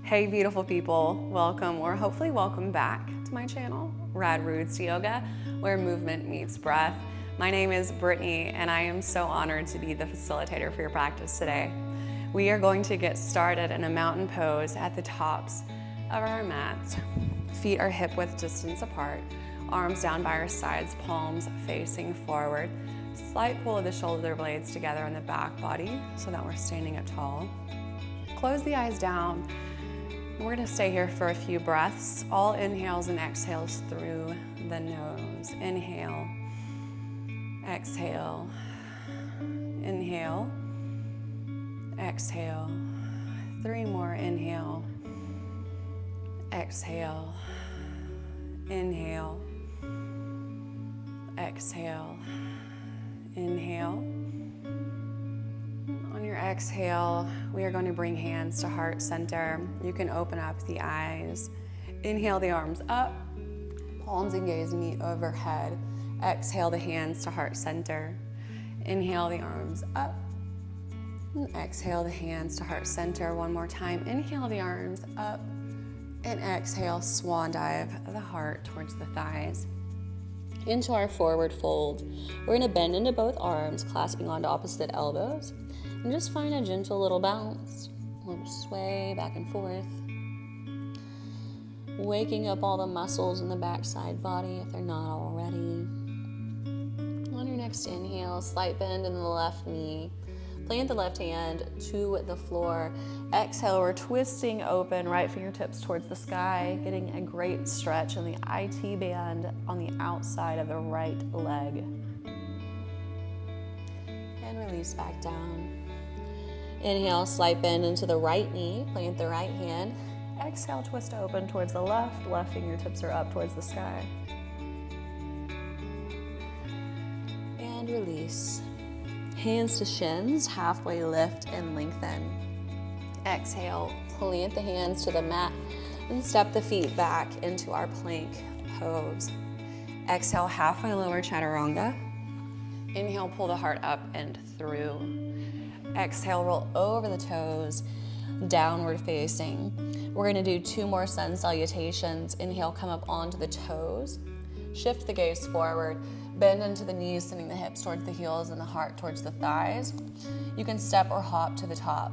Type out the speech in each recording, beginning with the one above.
Hey beautiful people, welcome or hopefully welcome back to my channel, Rad Roots Yoga, where movement meets breath. My name is Brittany and I am so honored to be the facilitator for your practice today. We are going to get started in a mountain pose at the tops of our mats. Feet are hip-width distance apart, arms down by our sides, palms facing forward. Slight pull of the shoulder blades together on the back body so that we're standing up tall. Close the eyes down. We're going to stay here for a few breaths, all inhales and exhales through the nose. Inhale, exhale, inhale, exhale. 3 more, inhale, exhale, inhale, exhale, inhale. On your exhale, we are going to bring hands to heart center. You can open up the eyes. Inhale the arms up, palms and gaze meet overhead. Exhale the hands to heart center. Inhale the arms up. And exhale the hands to heart center. One more time. Inhale the arms up. And exhale, swan dive the heart towards the thighs. Into our forward fold. We're going to bend into both arms, clasping onto opposite elbows. And just find a gentle little bounce, a little sway back and forth. Waking up all the muscles in the backside body if they're not already. On your next inhale, slight bend in the left knee. Plant the left hand to the floor. Exhale, we're twisting open, right fingertips towards the sky, getting a great stretch in the IT band on the outside of the right leg. And release back down. Inhale, slight bend into the right knee, plant the right hand. Exhale, twist open towards the left fingertips are up towards the sky. And release. Hands to shins, halfway lift and lengthen. Exhale, plant the hands to the mat and step the feet back into our plank pose. Exhale, halfway lower chaturanga. Inhale, pull the heart up and through. Exhale, roll over the toes, downward facing. We're going to do 2 more sun salutations. Inhale, come up onto the toes. Shift the gaze forward. Bend into the knees, sending the hips towards the heels and the heart towards the thighs. You can step or hop to the top.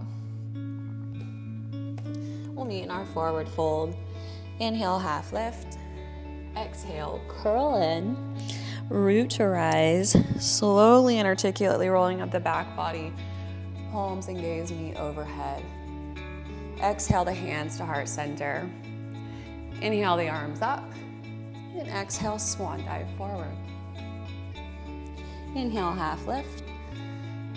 We'll meet in our forward fold. Inhale, half lift. Exhale, curl in. Root to rise. Slowly and articulately rolling up the back body. Palms and gaze meet overhead. Exhale the hands to heart center. Inhale the arms up. And exhale, swan dive forward. Inhale, half lift.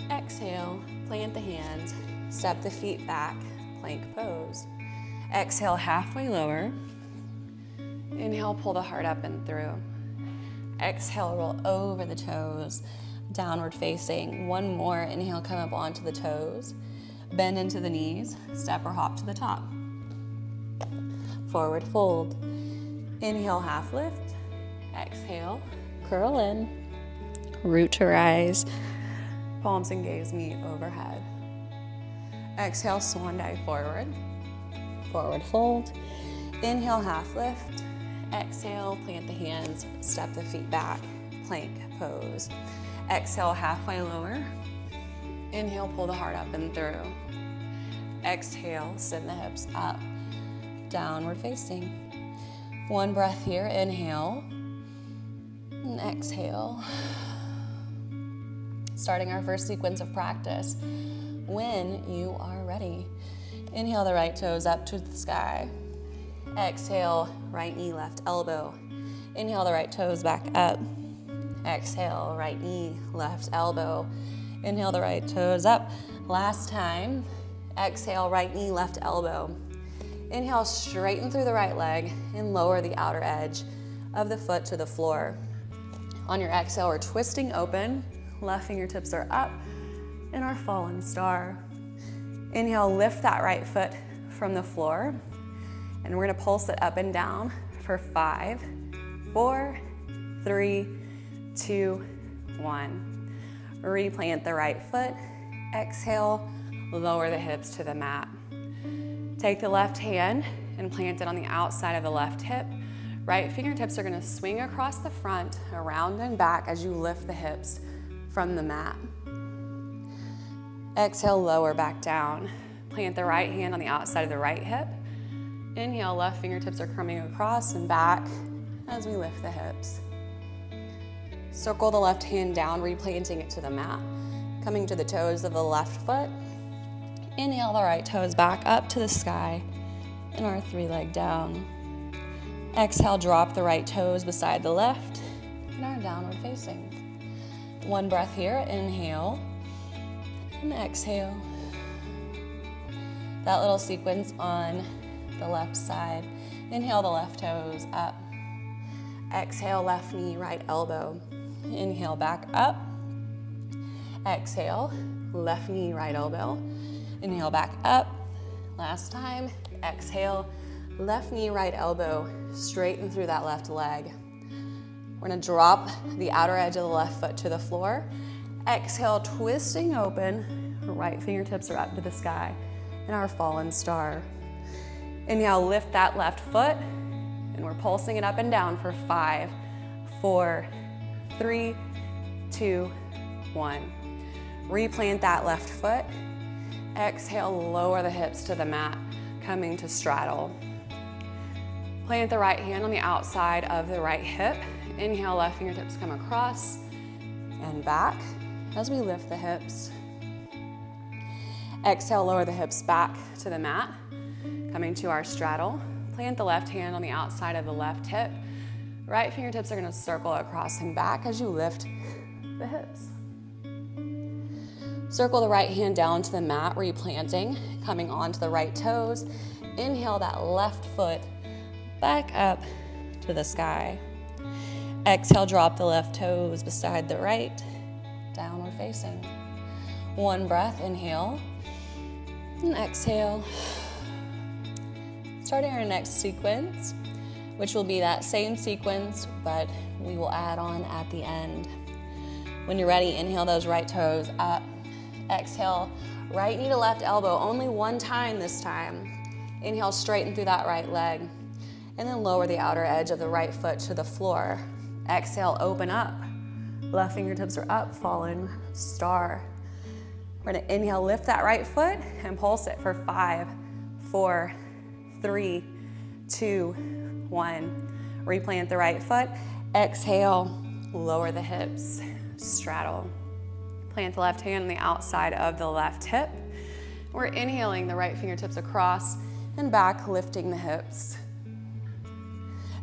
Exhale, plant the hands. Step the feet back, plank pose. Exhale, halfway lower. Inhale, pull the heart up and through. Exhale, roll over the toes. Downward facing. 1 more. Inhale, come up onto the toes. Bend into the knees. Step or hop to the top. Forward fold. Inhale, half lift. Exhale, curl in. Root to rise. Palms and gaze meet overhead. Exhale, swan dive forward. Forward fold. Inhale, half lift. Exhale, plant the hands. Step the feet back. Plank pose. Exhale, halfway lower. Inhale, pull the heart up and through. Exhale, send the hips up. Downward facing. 1 breath here. Inhale. And exhale. Starting our first sequence of practice. When you are ready. Inhale the right toes up to the sky. Exhale, right knee, left elbow. Inhale the right toes back up. Exhale, right knee, left elbow. Inhale the right toes up. Last time. Exhale, right knee, left elbow. Inhale, straighten through the right leg and lower the outer edge of the foot to the floor. On your exhale, we're twisting open. Left fingertips are up in our fallen star. Inhale, lift that right foot from the floor. And we're gonna pulse it up and down for 5, 4, 3, 2, 1. Replant the right foot. Exhale, lower the hips to the mat. Take the left hand and plant it on the outside of the left hip. Right fingertips are gonna swing across the front, around and back as you lift the hips from the mat. Exhale, lower back down. Plant the right hand on the outside of the right hip. Inhale, left fingertips are coming across and back as we lift the hips. Circle the left hand down, replanting it to the mat. Coming to the toes of the left foot. Inhale the right toes back up to the sky in our three-leg down. Exhale, drop the right toes beside the left in our downward facing. One breath here, inhale and exhale. That little sequence on the left side. Inhale the left toes up. Exhale, left knee, right elbow. Inhale, back up. Exhale, left knee, right elbow. Inhale, back up. Last time. Exhale, left knee, right elbow. Straighten through that left leg. We're gonna drop the outer edge of the left foot to the floor. Exhale, twisting open. Right fingertips are up to the sky in our fallen star. Inhale, lift that left foot, and we're pulsing it up and down for 5, 4, 3, 2, 1. Replant that left foot. Exhale, lower the hips to the mat, coming to straddle. Plant the right hand on the outside of the right hip. Inhale, left fingertips come across and back as we lift the hips. Exhale, lower the hips back to the mat, coming to our straddle. Plant the left hand on the outside of the left hip. Right fingertips are gonna circle across and back as you lift the hips. Circle the right hand down to the mat, replanting, coming onto the right toes. Inhale that left foot back up to the sky. Exhale, drop the left toes beside the right, downward facing. One breath, inhale, and exhale. Starting our next sequence, which will be that same sequence, but we will add on at the end. When you're ready, inhale those right toes up. Exhale, right knee to left elbow, only one time this time. Inhale, straighten through that right leg. And then lower the outer edge of the right foot to the floor. Exhale, open up. Left fingertips are up, fallen star. We're gonna inhale, lift that right foot and pulse it for 5, 4, 3, 2, 1. Replant the right foot. Exhale, lower the hips, straddle. Plant the left hand on the outside of the left hip. We're inhaling the right fingertips across and back, lifting the hips.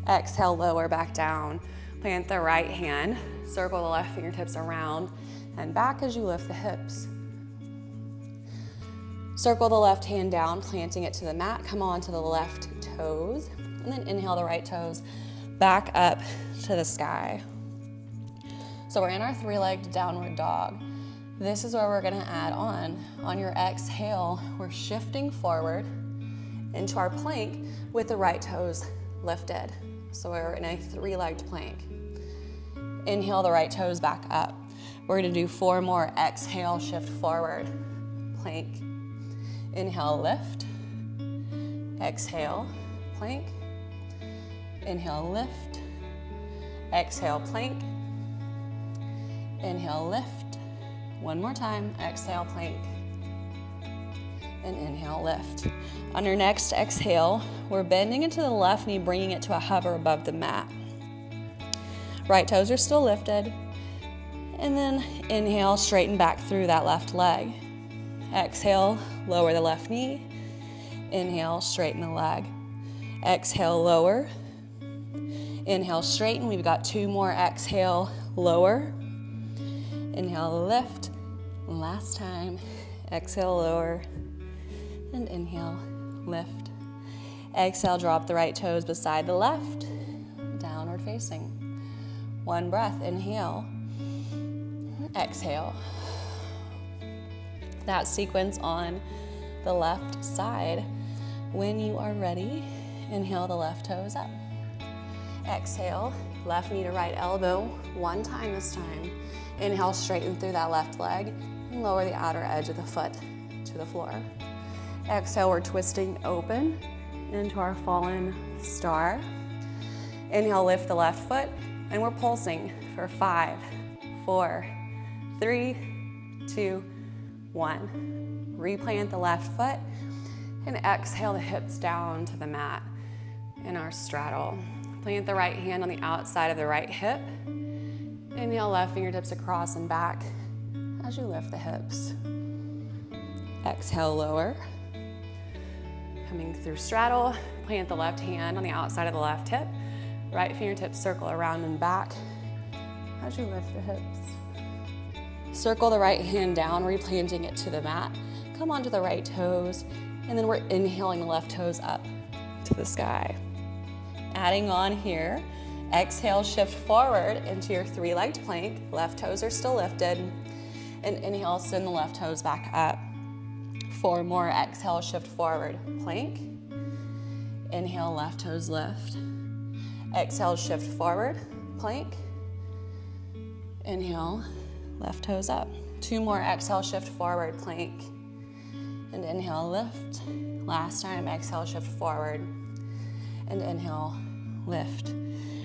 Exhale, lower back down. Plant the right hand, circle the left fingertips around and back as you lift the hips. Circle the left hand down, planting it to the mat. Come on to the left toes, and then inhale the right toes back up to the sky. So we're in our three-legged downward dog. This is where we're gonna add on. On your exhale, we're shifting forward into our plank with the right toes lifted. So we're in a three-legged plank. Inhale the right toes back up. We're gonna do 4 more. Exhale, shift forward, plank. Inhale, lift. Exhale, plank. Inhale, lift. Exhale, plank. Inhale, lift. One more time, exhale, plank. And inhale, lift. On your next exhale, we're bending into the left knee, bringing it to a hover above the mat. Right toes are still lifted. And then inhale, straighten back through that left leg. Exhale, lower the left knee. Inhale, straighten the leg. Exhale, lower. Inhale, straighten. We've got 2 more. Exhale, lower. Inhale, lift. Last time. Exhale, lower. And inhale, lift. Exhale, drop the right toes beside the left. Downward facing. One breath. Inhale. Exhale. That sequence on the left side. When you are ready, inhale the left toes up. Exhale, left knee to right elbow, 1 time this time. Inhale, straighten through that left leg and lower the outer edge of the foot to the floor. Exhale, we're twisting open into our fallen star. Inhale, lift the left foot, and we're pulsing for 5, 4, 3, 2, 1. Replant the left foot, and exhale the hips down to the mat in our straddle. Plant the right hand on the outside of the right hip. Inhale, left fingertips across and back as you lift the hips. Exhale, lower. Coming through straddle, plant the left hand on the outside of the left hip. Right fingertips circle around and back as you lift the hips. Circle the right hand down, replanting it to the mat. Come onto the right toes, and then we're inhaling the left toes up to the sky. Adding on here, exhale, shift forward into your 3-legged plank. Left toes are still lifted. And inhale, send the left toes back up. 4 more, exhale, shift forward, plank. Inhale, left toes lift. Exhale, shift forward, plank. Inhale, left toes up. 2 more, exhale, shift forward, plank. And inhale, lift. Last time, exhale, shift forward. And inhale, lift.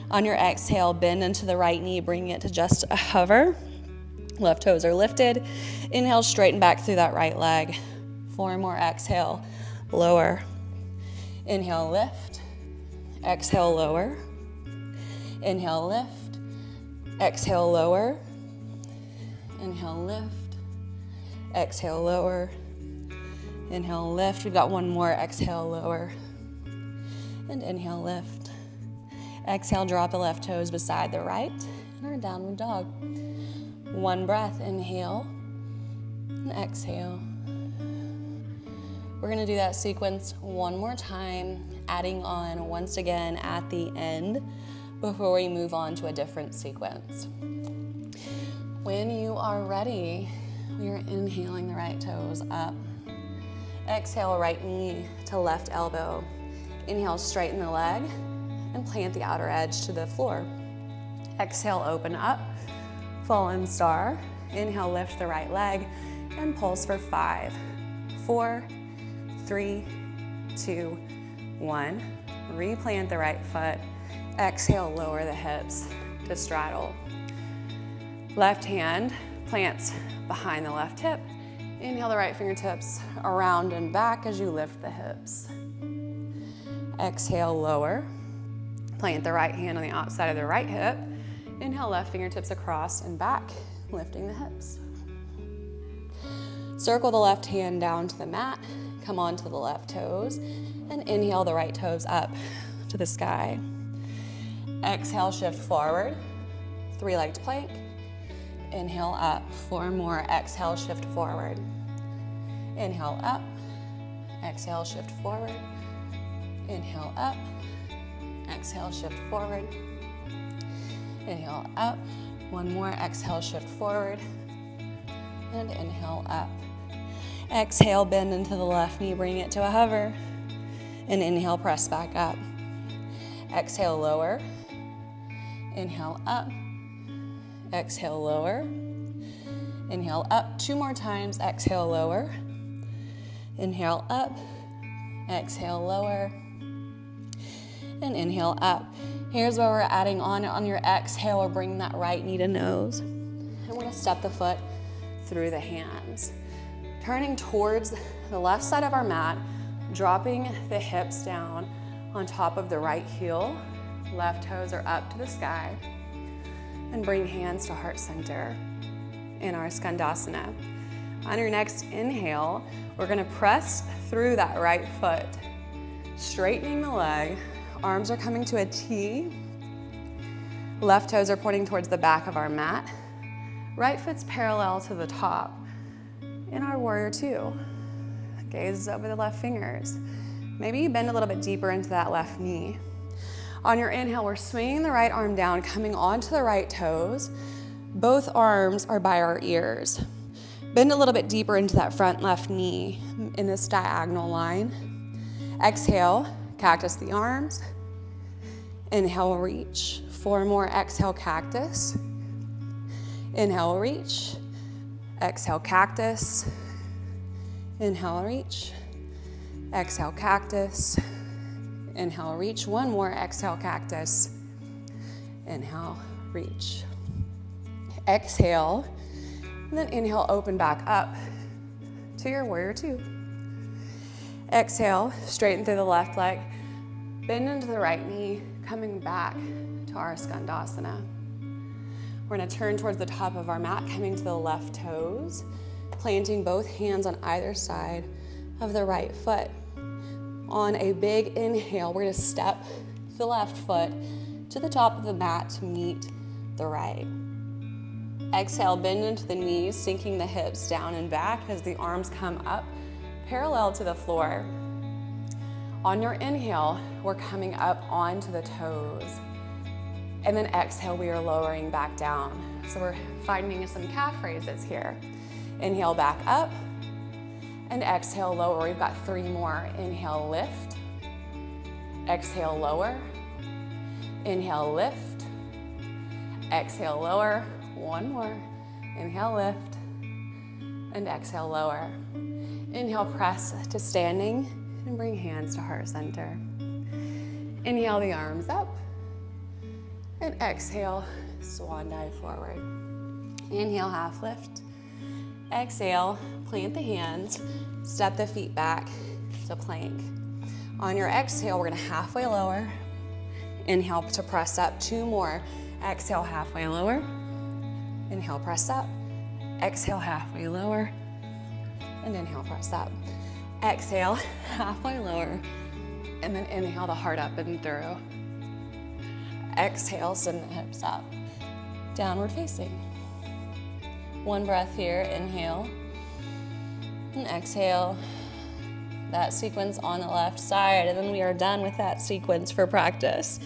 On your exhale, bend into the right knee, bringing it to just a hover. Left toes are lifted. Inhale, straighten back through that right leg. 4 more, exhale, lower. Inhale, lift. Exhale, lower. Inhale, lift. Exhale, lower. Inhale, lift. Exhale, lower. Inhale, lift. We've got 1 more, exhale, lower. And inhale, lift. Exhale, drop the left toes beside the right in our downward dog. 1 breath, inhale, and exhale. We're gonna do that sequence 1 more time, adding on once again at the end before we move on to a different sequence. When you are ready, we are inhaling the right toes up. Exhale, right knee to left elbow. Inhale, straighten the leg and plant the outer edge to the floor. Exhale, open up, fallen star. Inhale, lift the right leg and pulse for 5, 4, 3, 2, 1. Replant the right foot. Exhale, lower the hips to straddle. Left hand plants behind the left hip. Inhale the right fingertips around and back as you lift the hips. Exhale, lower. Plant the right hand on the outside of the right hip. Inhale, left fingertips across and back, lifting the hips. Circle the left hand down to the mat. Come onto the left toes and inhale the right toes up to the sky. Exhale, shift forward, 3-legged plank. Inhale up, 4 more, exhale, shift forward. Inhale up, exhale, shift forward. Inhale up, exhale, shift forward. Inhale up, 1 more, exhale, shift forward. And inhale up. Exhale, bend into the left knee, bring it to a hover. And inhale, press back up. Exhale, lower. Inhale up. Exhale, lower. Inhale up 2 more times. Exhale, lower. Inhale up. Exhale, lower. And inhale up. Here's where we're adding on your exhale, we're bringing that right knee to nose. And we're gonna step the foot through the hands. Turning towards the left side of our mat, dropping the hips down on top of the right heel. Left toes are up to the sky. And bring hands to heart center in our Skandasana. On your next inhale, we're gonna press through that right foot, straightening the leg. Arms are coming to a T. Left toes are pointing towards the back of our mat. Right foot's parallel to the top. In our warrior 2, gaze over the left fingers. Maybe you bend a little bit deeper into that left knee. On your inhale, we're swinging the right arm down, coming onto the right toes. Both arms are by our ears. Bend a little bit deeper into that front left knee in this diagonal line. Exhale, cactus the arms. Inhale, reach. 4 more, exhale, cactus. Inhale, reach. Exhale, cactus. Inhale, reach. Exhale, cactus. Inhale, reach. One more. Exhale, cactus. Inhale, reach. Exhale, and then inhale, open back up to your warrior two. Exhale, straighten through the left leg. Bend into the right knee, coming back to our skandasana. We're gonna turn towards the top of our mat, coming to the left toes, planting both hands on either side of the right foot. On a big inhale, we're gonna step the left foot to the top of the mat to meet the right. Exhale, bend into the knees, sinking the hips down and back as the arms come up, parallel to the floor. On your inhale, we're coming up onto the toes. And then exhale, we are lowering back down. So we're finding some calf raises here. Inhale, back up. And exhale, lower. We've got 3 more. Inhale, lift. Exhale, lower. Inhale, lift. Exhale, lower. 1 more. Inhale, lift. And exhale, lower. Inhale, press to standing and bring hands to heart center. Inhale the arms up. And exhale, swan dive forward. Inhale, half lift. Exhale, plant the hands, step the feet back to plank. On your exhale, we're gonna halfway lower. Inhale to press up, 2 more. Exhale, halfway lower. Inhale, press up. Exhale, halfway lower. And inhale, press up. Exhale, halfway lower. And then inhale the heart up and through. Exhale, send the hips up. Downward facing. 1 breath here, inhale. And exhale. That sequence on the left side, and then we are done with that sequence for practice.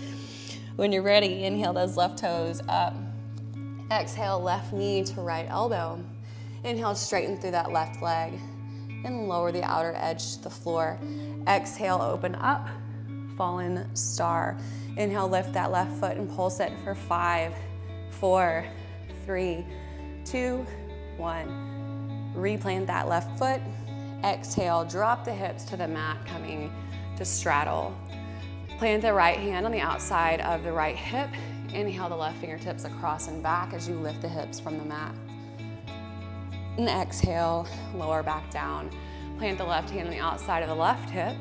When you're ready, inhale those left toes up. Exhale, left knee to right elbow. Inhale, straighten through that left leg and lower the outer edge to the floor. Exhale, open up, fallen star. Inhale, lift that left foot and pulse it for 5, 4, 3, 2, 1. Replant that left foot. Exhale, drop the hips to the mat, coming to straddle. Plant the right hand on the outside of the right hip. Inhale the left fingertips across and back as you lift the hips from the mat. And exhale, lower back down. Plant the left hand on the outside of the left hip.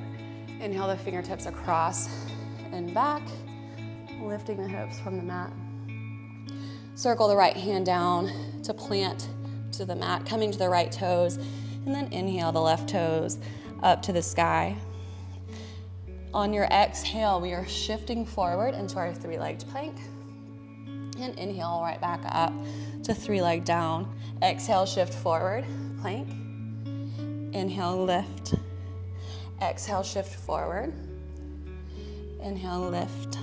Inhale the fingertips across and back, lifting the hips from the mat. Circle the right hand down to plant to the mat, coming to the right toes, and then inhale the left toes up to the sky. On your exhale, we are shifting forward into our 3-legged plank. And inhale right back up to 3-leg down. Exhale, shift forward, plank. Inhale, lift. Exhale, shift forward. Inhale, lift.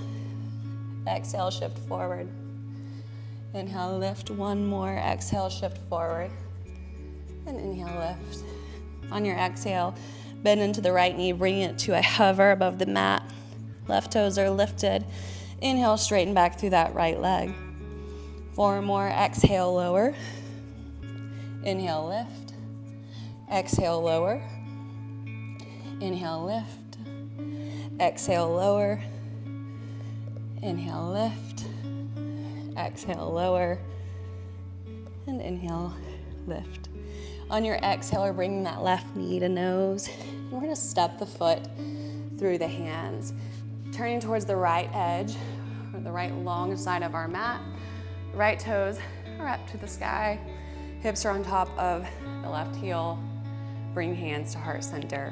Exhale, shift forward. Inhale, lift. 1 more. Exhale, shift forward. And inhale, lift. On your exhale, bend into the right knee, bringing it to a hover above the mat. Left toes are lifted. Inhale, straighten back through that right leg. 4 more. Exhale, lower. Inhale, lift. Exhale, lower. Inhale, lift. Exhale, lower. Inhale, lift. Exhale, lower. And inhale, lift. On your exhale, we're bringing that left knee to nose. And we're gonna step the foot through the hands, turning towards the right edge, or the right long side of our mat. Right toes are up to the sky. Hips are on top of the left heel. Bring hands to heart center.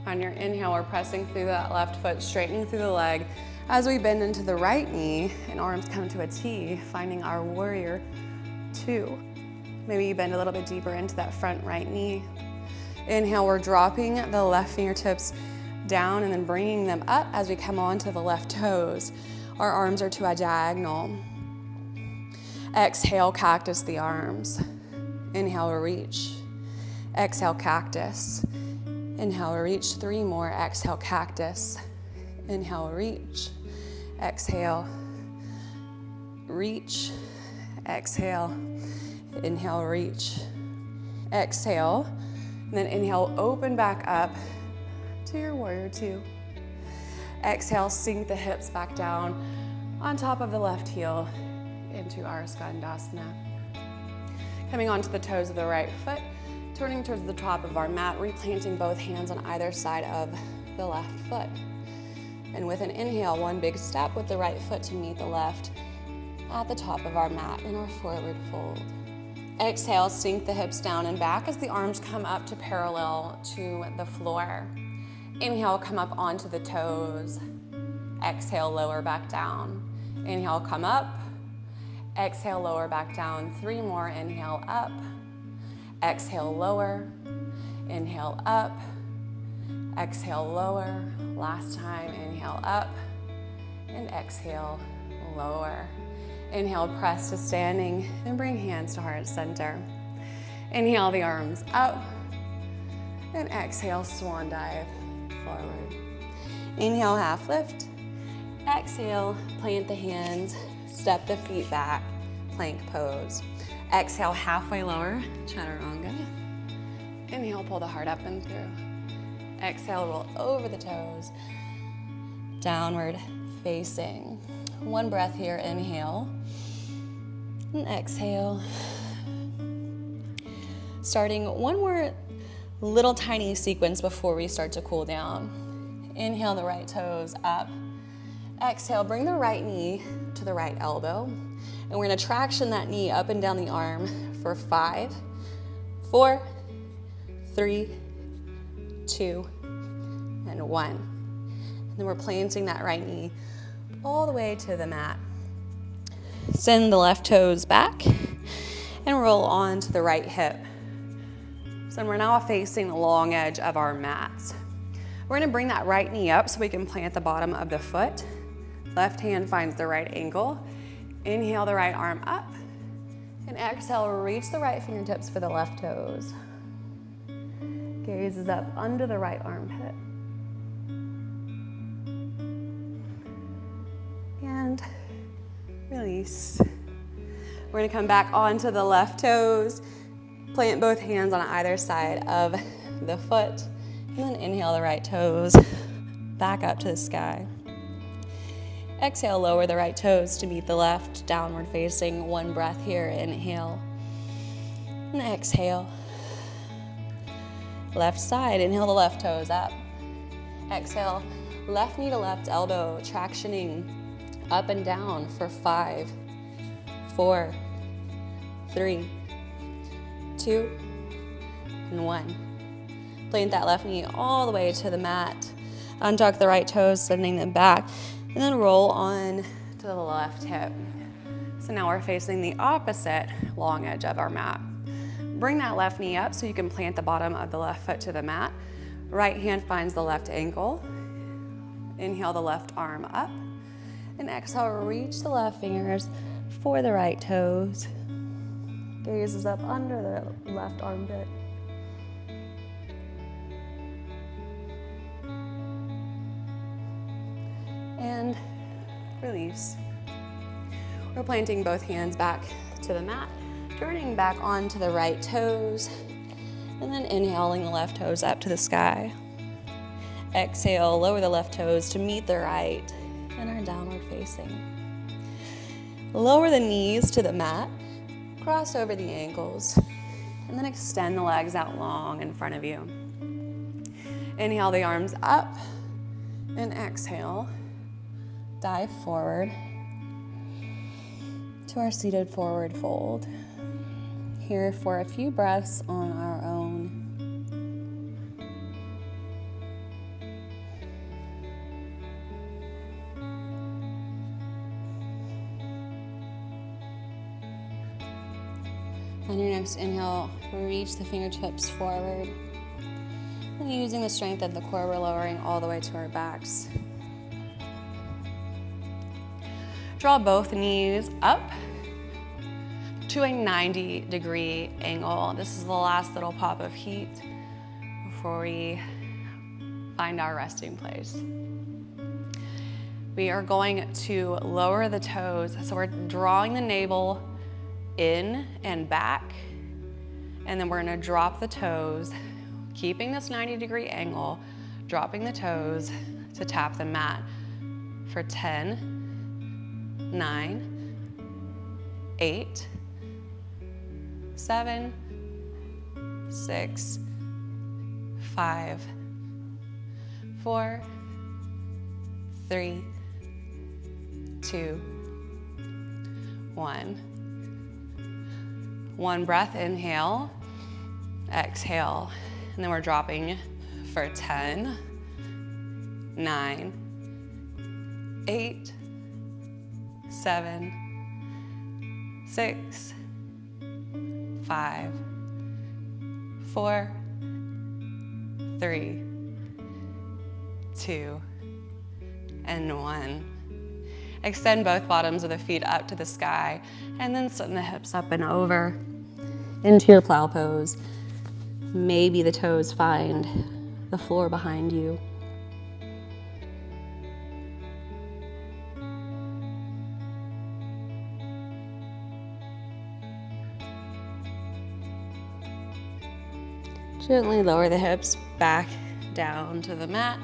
On your inhale, we're pressing through that left foot, straightening through the leg as we bend into the right knee and arms come to a T, finding our warrior 2. Maybe you bend a little bit deeper into that front right knee. Inhale, we're dropping the left fingertips down and then bringing them up as we come onto the left toes. Our arms are to a diagonal. Exhale, cactus the arms. Inhale, reach. Exhale, cactus. Inhale, reach. 3 more. Exhale, cactus. Inhale, reach. Exhale, reach. Exhale. Inhale, reach. Exhale. And then inhale, open back up to your warrior two. Exhale, sink the hips back down on top of the left heel into our Skandasana. Coming onto the toes of the right foot, turning towards the top of our mat, replanting both hands on either side of the left foot. And with an inhale, one big step with the right foot to meet the left at the top of our mat in our forward fold. Exhale, sink the hips down and back as the arms come up to parallel to the floor. Inhale, come up onto the toes. Exhale, lower back down. Inhale, come up. Exhale, lower back down. 3 more. Inhale, up. Exhale, lower. Inhale, up. Exhale, lower. Last time. Inhale, up. And exhale, lower. Inhale, press to standing, and bring hands to heart center. Inhale, the arms up. And exhale, swan dive forward. Inhale, half lift. Exhale, plant the hands, step the feet back, plank pose. Exhale, halfway lower, chaturanga. Inhale, pull the heart up and through. Exhale, roll over the toes, downward facing. One breath here, inhale, and exhale. Starting one more little tiny sequence before we start to cool down. Inhale, the right toes up. Exhale, bring the right knee to the right elbow. And we're gonna traction that knee up and down the arm for 5, 4, 3, 2, and 1. And then we're planting that right knee all the way to the mat. Send the left toes back and roll on to the right hip. So we're now facing the long edge of our mats. We're gonna bring that right knee up so we can plant the bottom of the foot. Left hand finds the right ankle. Inhale the right arm up. And exhale, reach the right fingertips for the left toes. Gaze is up under the right armpit. And release. We're gonna come back onto the left toes. Plant both hands on either side of the foot. And then inhale the right toes back up to the sky. Exhale, lower the right toes to meet the left, downward facing. One breath here, inhale. And exhale. Left side, inhale the left toes up. Exhale, left knee to left elbow, tractioning up and down for 5, 4, 3, 2, and 1. Plant that left knee all the way to the mat. Untuck the right toes, sending them back. And then roll on to the left hip. So now we're facing the opposite long edge of our mat. Bring that left knee up so you can plant the bottom of the left foot to the mat. Right hand finds the left ankle. Inhale the left arm up. And exhale, reach the left fingers for the right toes. Gaze is up under the left armpit. And release. We're planting both hands back to the mat, turning back onto the right toes, and then inhaling the left toes up to the sky. Exhale, lower the left toes to meet the right and our downward facing. Lower the knees to the mat, cross over the ankles, and then extend the legs out long in front of you. Inhale the arms up, and exhale. Dive forward to our seated forward fold. Here for a few breaths on our own. On your next inhale, reach the fingertips forward. And using the strength of the core, we're lowering all the way to our backs. Draw both knees up to a 90-degree angle. This is the last little pop of heat before we find our resting place. We are going to lower the toes. So we're drawing the navel in and back, and then we're gonna drop the toes, keeping this 90-degree angle, dropping the toes to tap the mat for 10, 9, 8, 7, 6, 5, 4, 3, 2, 1. One breath, inhale, exhale, and then we're dropping for 10, 9, 8, 7, 6, 5, 4, 3, 2, and 1. Extend both bottoms of the feet up to the sky, and then send the hips up and over into your plow pose. Maybe the toes find the floor behind you. Gently lower the hips back down to the mat.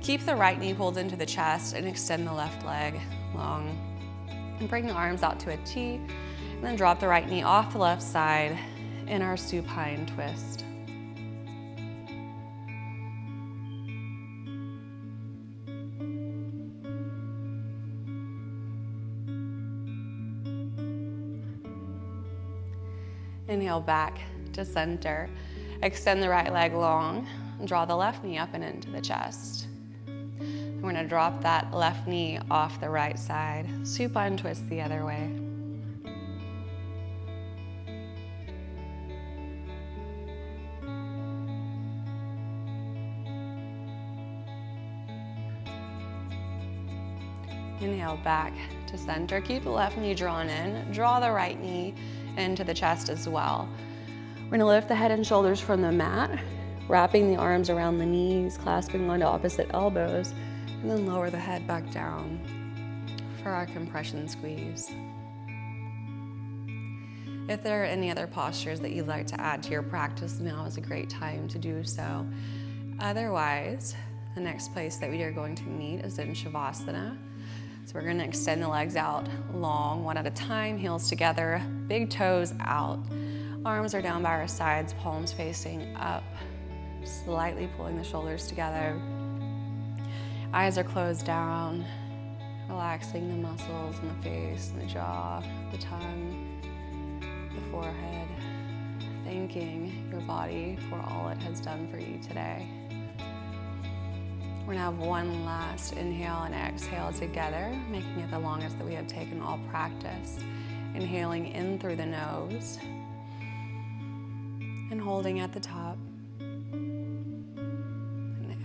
Keep the right knee pulled into the chest and extend the left leg long. And bring the arms out to a T, and then drop the right knee off the left side in our supine twist. Inhale back to center. Extend the right leg long, and draw the left knee up and into the chest. We're gonna drop that left knee off the right side, supine twist the other way. Inhale back to center. Keep the left knee drawn in. Draw the right knee into the chest as well. We're gonna lift the head and shoulders from the mat, wrapping the arms around the knees, clasping onto opposite elbows, and then lower the head back down for our compression squeeze. If there are any other postures that you'd like to add to your practice, now is a great time to do so. Otherwise, the next place that we are going to meet is in Shavasana. So we're gonna extend the legs out long, one at a time, heels together, big toes out. Arms are down by our sides, palms facing up, slightly pulling the shoulders together. Eyes are closed down, relaxing the muscles in the face, and the jaw, the tongue, the forehead, thanking your body for all it has done for you today. We're gonna have one last inhale and exhale together, making it the longest that we have taken all practice. Inhaling in through the nose and holding at the top.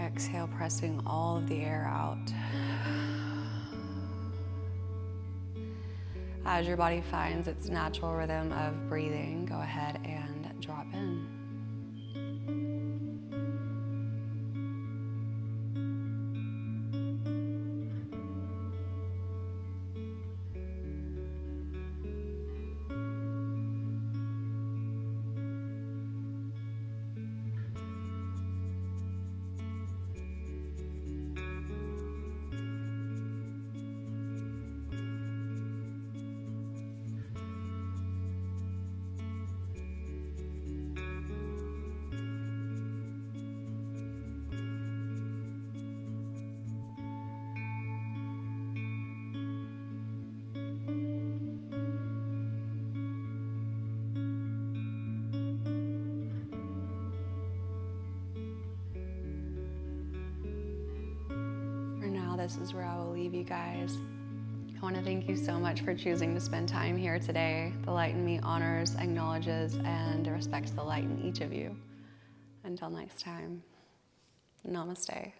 Exhale, pressing all of the air out. As your body finds its natural rhythm of breathing, go ahead and drop in. This is where I will leave you guys. I want to thank you so much for choosing to spend time here today. The light in me honors, acknowledges, and respects the light in each of you. Until next time, namaste.